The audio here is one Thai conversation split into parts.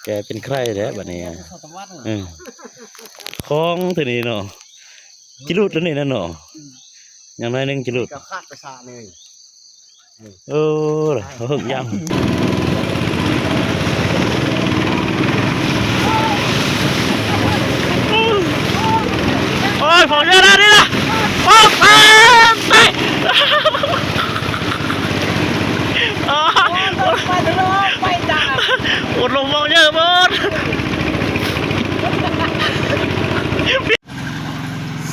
แกเป็นใครแล้วบัดนี้คล้องทีนี้เนาะจิรุดแล้วนี่นั่นเนาะอย่างน้อยนึงจิรุดกับคาดประสาทเลยโอ้หึงยังโอ้ยผมเยอะแล้วนี่ล่ะโอ้ไปไปจ้าอุดลงมองเยอะหมด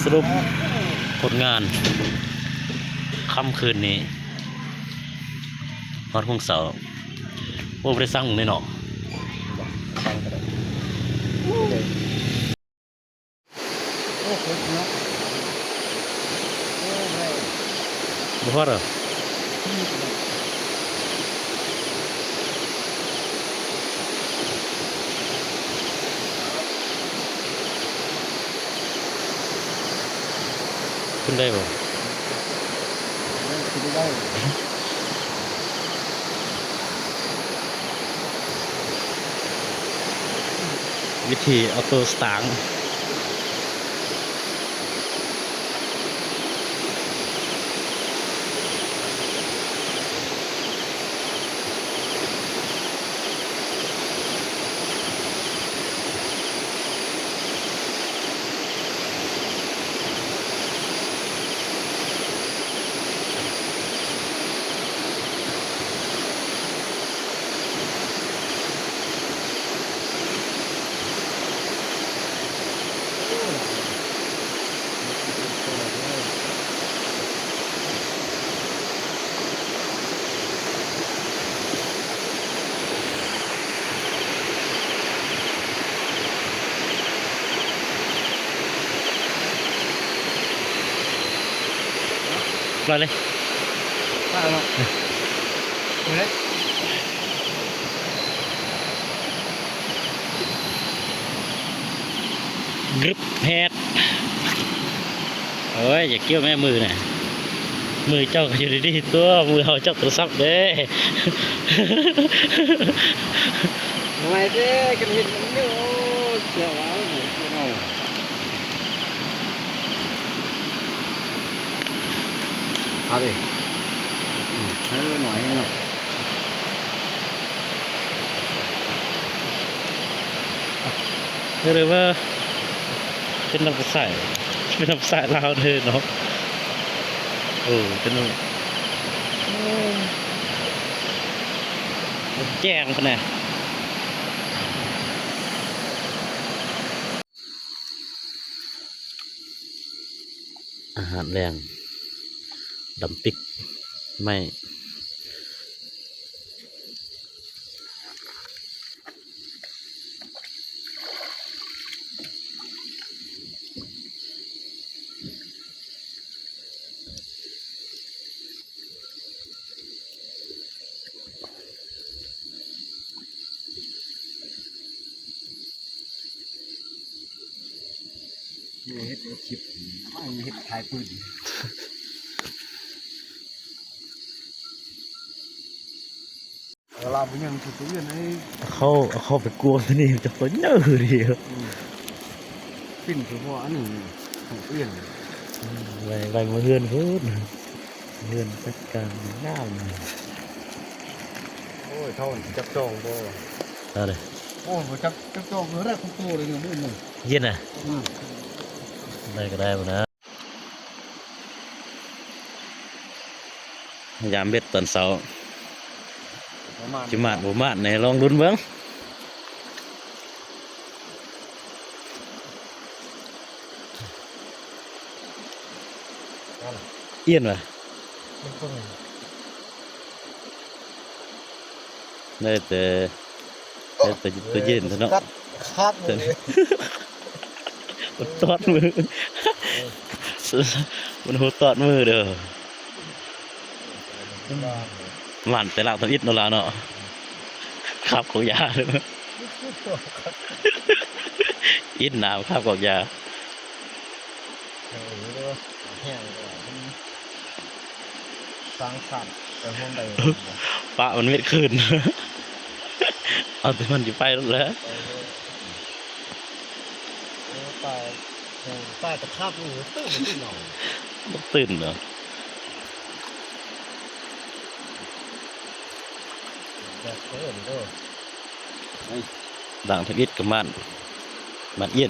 สรุปผลงานค่ำคืนนี้ฮอดพงเสาโอ้ไม่ได้สร้างเลยเนาะบ่พอเหรอขึ้นได้บ่ขึ้นได้ วิธีออโต้สตาร์ทปล่อยเลยได้หรอเฮ้ยกรึบแพดโอ้ยอย่าเกี่ยวแม่มือน่ะมือเจ้าก็อยู่ดีๆตัวมือเขาเจ้าโทรศัพท์เด้ทำไมเด้กันเห็นมันเยอะเจ้าว้าวหนูเอาเอาดิให้หน่อยหน่อยหรือว่าเป็นน้ำใสเป็นน้ำใสลาวเธอเนาะโอ้เป็นน้ำแจ้งขนาดอาหารแรงดำปิกไม่เฮ็ดคลิปไม่เฮ็ดขายปืนเราเป็นยังถูกตัวเรื่องนี้เข้าไปกลัวนี่จะฝนเยอะดีปิ่นคือว่าอันนี้ถูกเรื่องไปมาเฮือนพูดเฮือนจัดการง่ามโอ้ยเท่าจับจองบ่อะไรโอ้ยจับจองแรกของตัวเลยเนี่ยมึงเย็นอ่ะได้ก็ได้หมดนะยามเบ็ดตอนเช้าจิมาดบุมาดในลองลุ้นเบิ้งเอี้ยนว่ะได้แต่ตัวเย็นเท่านั้นมันตอดมือมันหัวตอดมือเด้อหวานแต่ละตัวอิดนั่นละเนาะขับของยาเลยอิดหนาวขับของยาสร้างสรรค์แต่ห้องใดปะมันเม็ดคืน เอาแต่มันอยู่ไปแล้วแหละ ตายตายตะคาบมือตื้อมันตื้อหน่อย บ่ตื่นเหรอ แบบเออเด้อ ด่างทวิตกับมันเอีย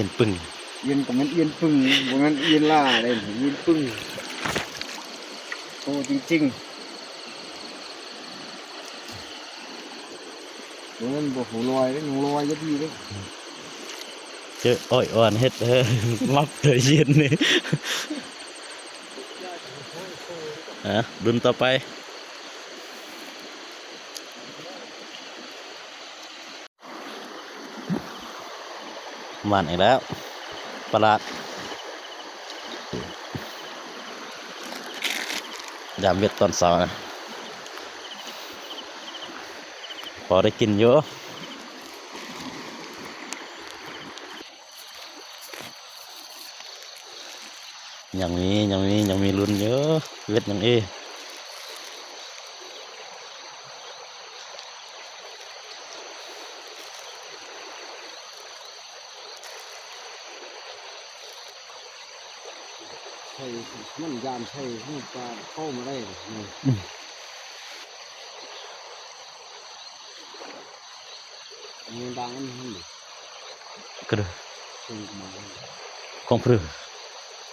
นปึ้ง เย็นกับมันเย็นปึ้งบ่งั้นเย็นล่าได้เย็นปึ้งโตจริงๆบ่งั้นบ่หูลอยเด้หนูลอยจะดีเด้ เจออ้อยอ่อนเฮ็ดมับเลยเย็นนี่ดุนต่อไปมันอีกแล้วประหลาดยามเวทตอนเช้านะพอได้กินเยอะยังมีลุ้นเยอะเวทยังใช่มันยามใช่ให้ปลาเข้ามาได้นี่มันดังมันนี่ กระดู ส่งมา ของพรือ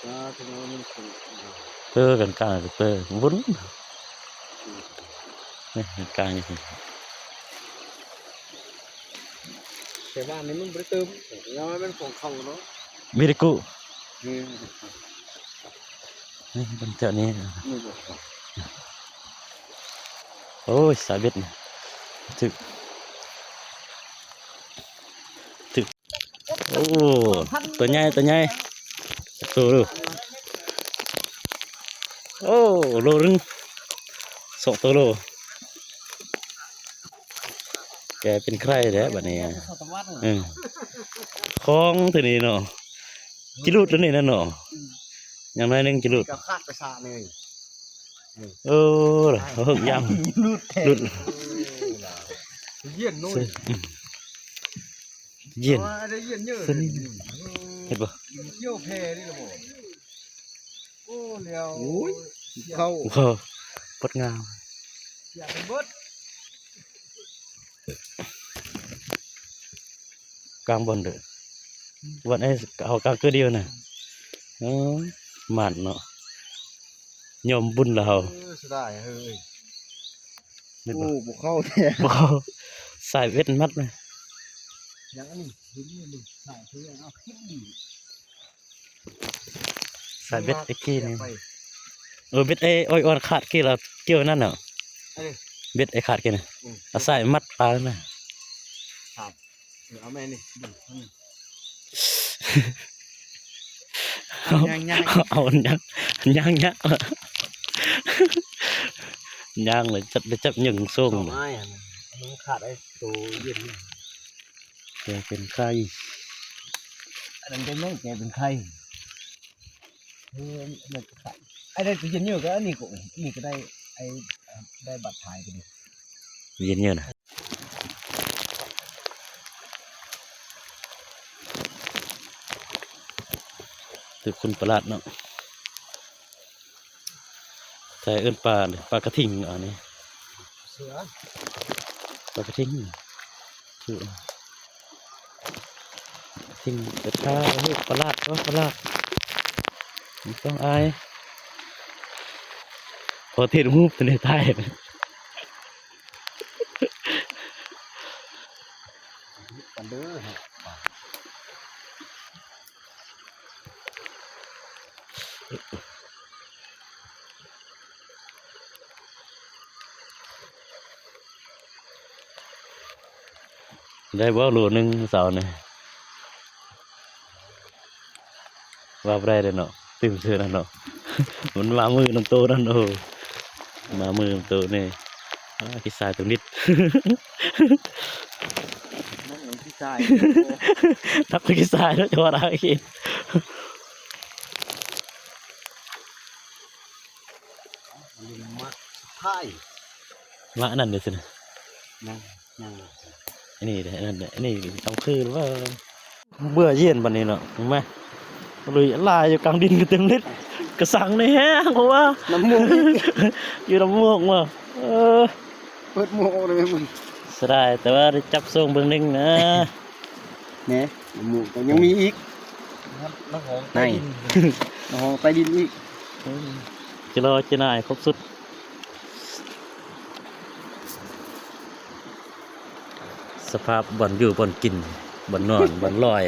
ก็ถึงว่ามันส่งมา เตอกันกลางกับเตอวุ้นนี่กันกลางอย่างนี้ แต่ว่านี่มันบ่ได้เติมแล้วมันของเขาเนาะ มิริกุ นี่ นี่เป็นเจ้านี้ นี่บ่ครับ โอ้ยสายเบ็ดนี่ถึกโอ้ตัวใหญ่ตัวดูโอ้โลนึง2 ตัวโลแกเป็นใครแล้วบัดนี้คล้องตัวนี้เนาะจิรุดตัวนี้นั่นเนาะอย่างไรนึงจิรุด กับคาดประสาเลย โอ้หึงยำ รูดแท รุด เย็นนู่น เย็น ได้เย็นเยอะ เห็นปะ เยี่ยวแพนี่ละบ่โอ้เลี้ยวโอ้ยเข้า โอ้โหปดงาม อยากเป็นเบิด กลางบนเด้อวันนี้เอากลางคือเดียวน่ะหมันเนาะยอมบุญแล้ว สุดได้เฮ้ย เห็น โอ้ ปะ บุเข้าแท้ บ่สายเวทมัดเลย ยังอันนี้เห็นนี่ใส่เพื่อนเอาขึ้นดี สายเวทไอ้กี้นี่เวทไอ้อ้อยอ่อนขาดกี้เราเกี่ยวนั่นเนาะเวทไอ้ขาดกี้น่ะเอาสายมัดปลาแล้วน่ะ เอาแม่นี่ เอาเอาย่างย่างเลยจับหนึ่งส่ง ไม้อ่ะมันขาดไอ้ตัวเย็นนี่ แกเป็นใคร อันนั้นเป็นแม่แกเป็นใครมันขาดไอ้ได้ตัวเย็นเยอะก็อันนี้ก็นี่ก็ได้ไอ้ได้บัตรถ่ายกันดิ เย็นเยอะนะคือคุณประหลาดเนาะใส่เอิ้นปลาเนี่ยปลากระทิงอันนี้ เสือ ปลากระทิงคือทิงเปิดข้าวให้ประหลาดก็ประหลาดไม่ต้องอายพอเทศรูปในไทย กันเด้อฮะ ได้บ่โลนึงเสาร์นี่ว่าบ่ได้เลยเนาะตื่นเช้านั่นเนาะ มันมามือน้ำโตนั่นโอ้มามือน้ำโตนี่ที่สายตรงนิด น้องพี่ชาย นับไปที่สายแล้วจะว่าอะไรอีก มัดไพ่ มาอันนั้นเดี๋ยวสินะ นะ อันนี้เด้ออันนั้นเด้ออันนี้ต้องคือหรือว่าเบื่อเย็นบัดนี้เนาะเห็นไหมลุยลายอยู่กลางดินก็เต็มเล็ดกระสังในแห้งเพราะว่า น้ำมูก อยู่น้ำมูกมาอ เปิดหมูเลยมึง เสียดายแต่ว่าได้จับส่งเบิ่งหนึงนะ เนี่ยน้ำมูกก็ยังมีอีก น้ำหอม ไหนน้องใต้ดินอีก จะรอจะนายครบสุดสภาพบ่อนอยู่บ่อนกินบ่อนนอนบ่อนลอย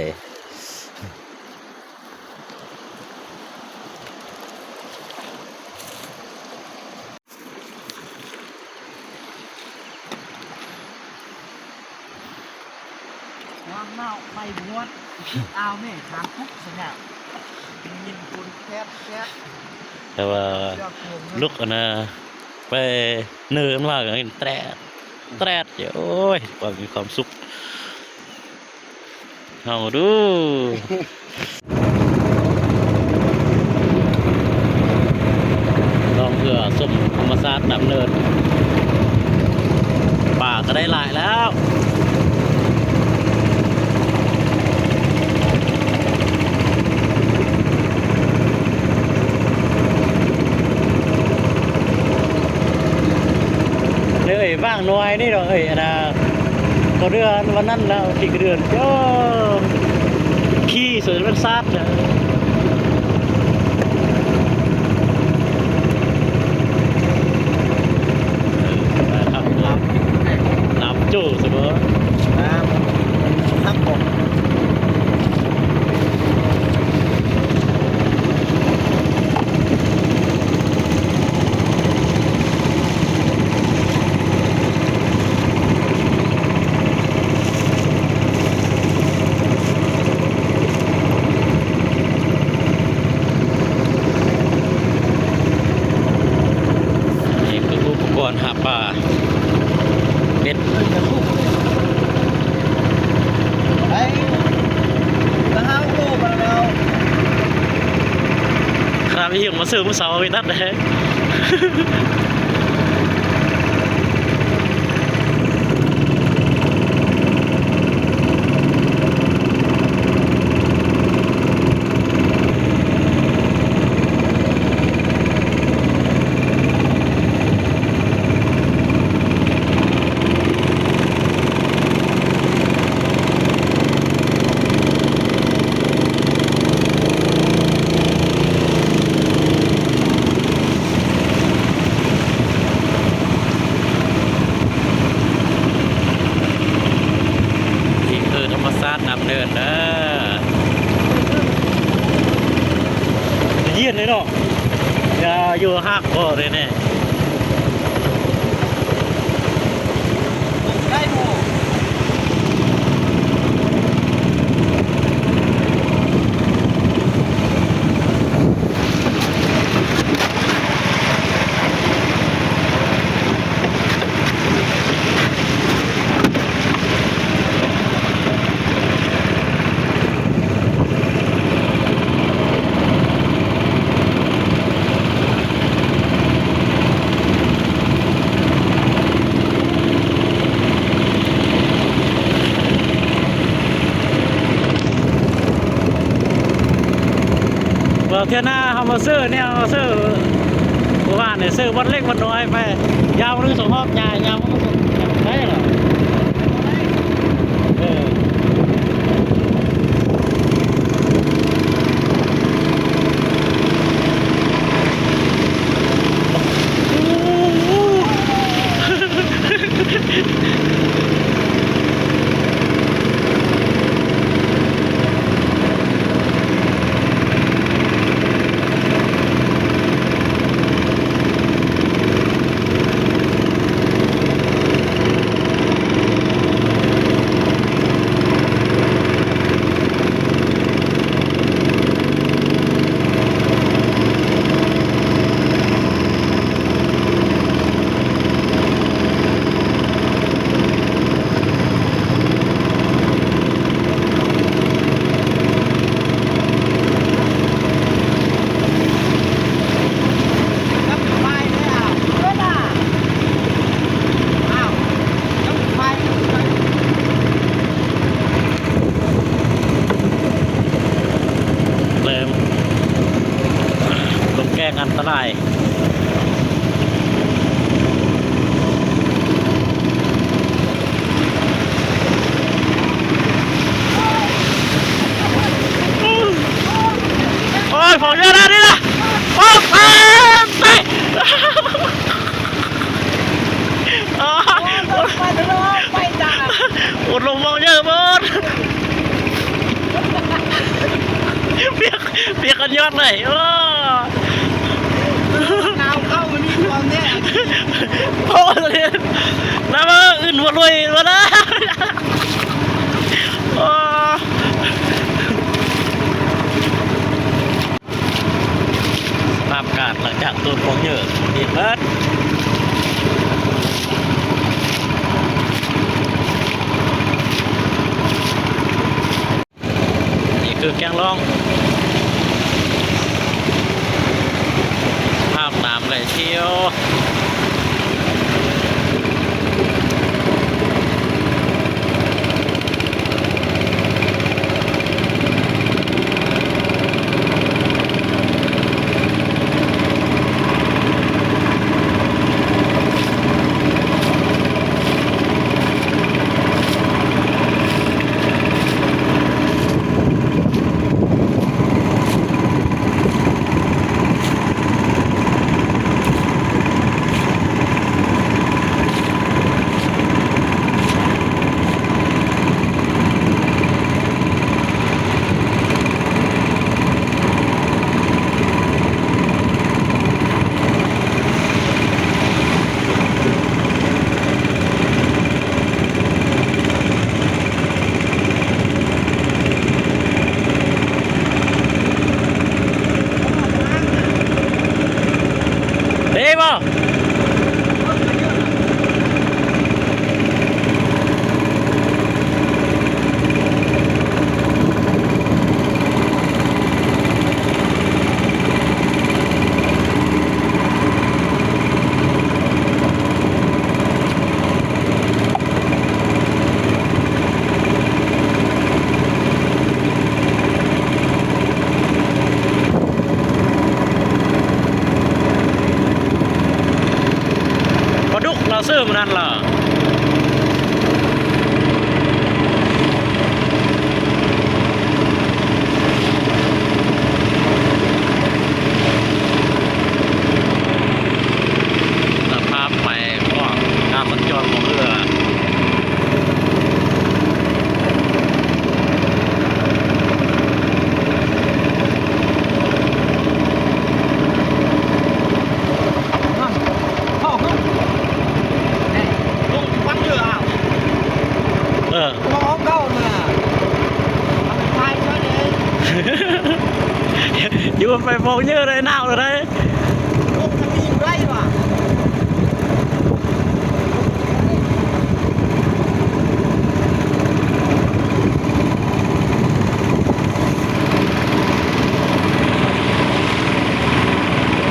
ความเน่าไม่ม้วนเอาแม่ทางทุกสัญญายินคนแคบ แต่ว่า ยอดโกง ลูกอันน่ะไปเนินมากอย่างแตรดแตรดเดี๋ยวโอ้ยความมีความสุขเอาดูลองเผื่อส้มธรรมชาติดำเนินป่าก็ได้หลายแล้วเลยบ้างหน่อยนี่ดอกเอ้ยอันน่ะก็เดือนวันนั้นแล้วที่เดือนโอ้ขี้สวยมันซาดจ้ะน้ำจู่เสมอ น้ำทับผม นี่คืออุปกรณ์หาปลาเบ็ด ไอ้แล้วห้าวโลมาแล้ว ครับพี่ผมมาซื้อมือเสาร์ไปนัดเลย นี่คือธรรมชาตินำเนินนะเยี่ยนเลยเนาะอย่าอยู่หักก็เลยเนี่ย ได้หมู เที่ยวหน้าเขามาซื้อเนี่ยมาซื้อว่าเนี่ยซื้อวันเล็กวันน้อยไปยาวนึงสองรอบยายาวได้เหรอเออ อุดลมมองเยอะหมดเปียกกันยอดเลยโอ้ หนาวเข้าวันนี้ตอนเนี้ย โอ้ยน้ำมันอื่นหัวรวยมาแล้วโอ้สภาพอากาศหลังจากตัวของเยอะดีเบิดนี่คือแกงล่องภาพตามเลยเที่ยว điบ่ปลาดุกเราซื้อมันนั่นล่ะสภาพไปก็การสัญจรของเรือเออ มองเก้าน่ะทำไมช่วยเลย อยู่ไปมองเยอะเลยหนาวเลย ลูกมันมีอยู่ไรวะ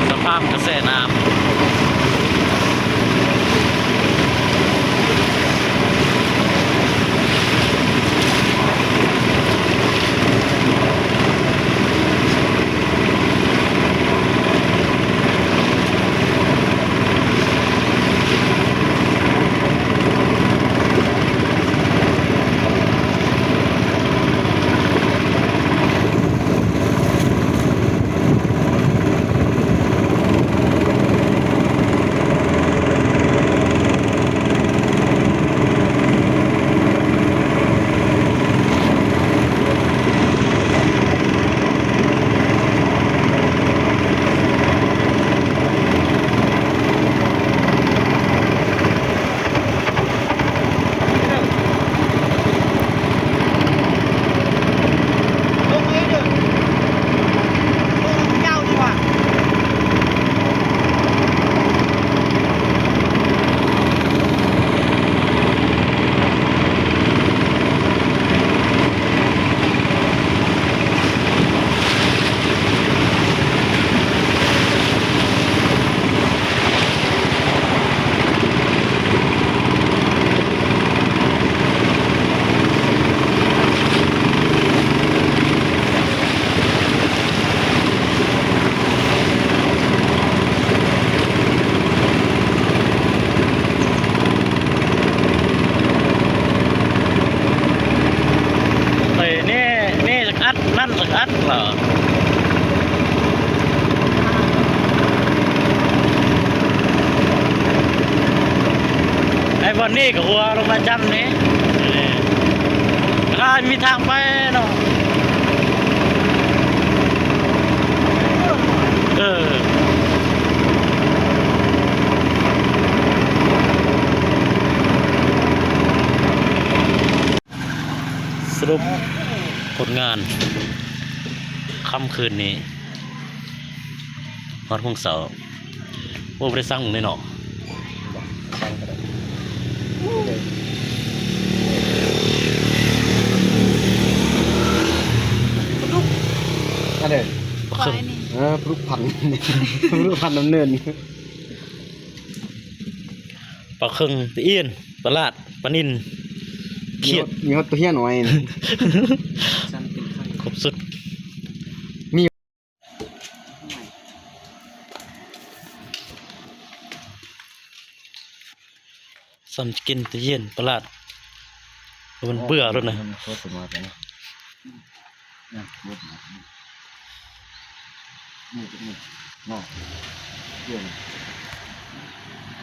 สภาพกระแสน้ำลูกนี้เด้อลูกเจ้าดีกว่า เฮ้ยนี่สักอัดนั่นสักอัดเหรอไอ้บอนนี่กับหัวลงมาจำนี่ มีทางไปเนาะเออสรุปผลงานค่ำคืนนี้นอนพงเสาร์โอ้ไม่ได้สร้างเลยเนาะ อะไร ปลาครึ่ง พลุพันพลุพันน้ำเนิน ปลาครึ่งตะเอียนปลาลาดปลานินเขียด มีฮอตตัวเฮียน้อย ครบสุดซ้ำจะกินตะเอียนปลาลาดมันเบื่อแล้วนะ โคตรมาไปนะบุดมานี่นอกเพื่อน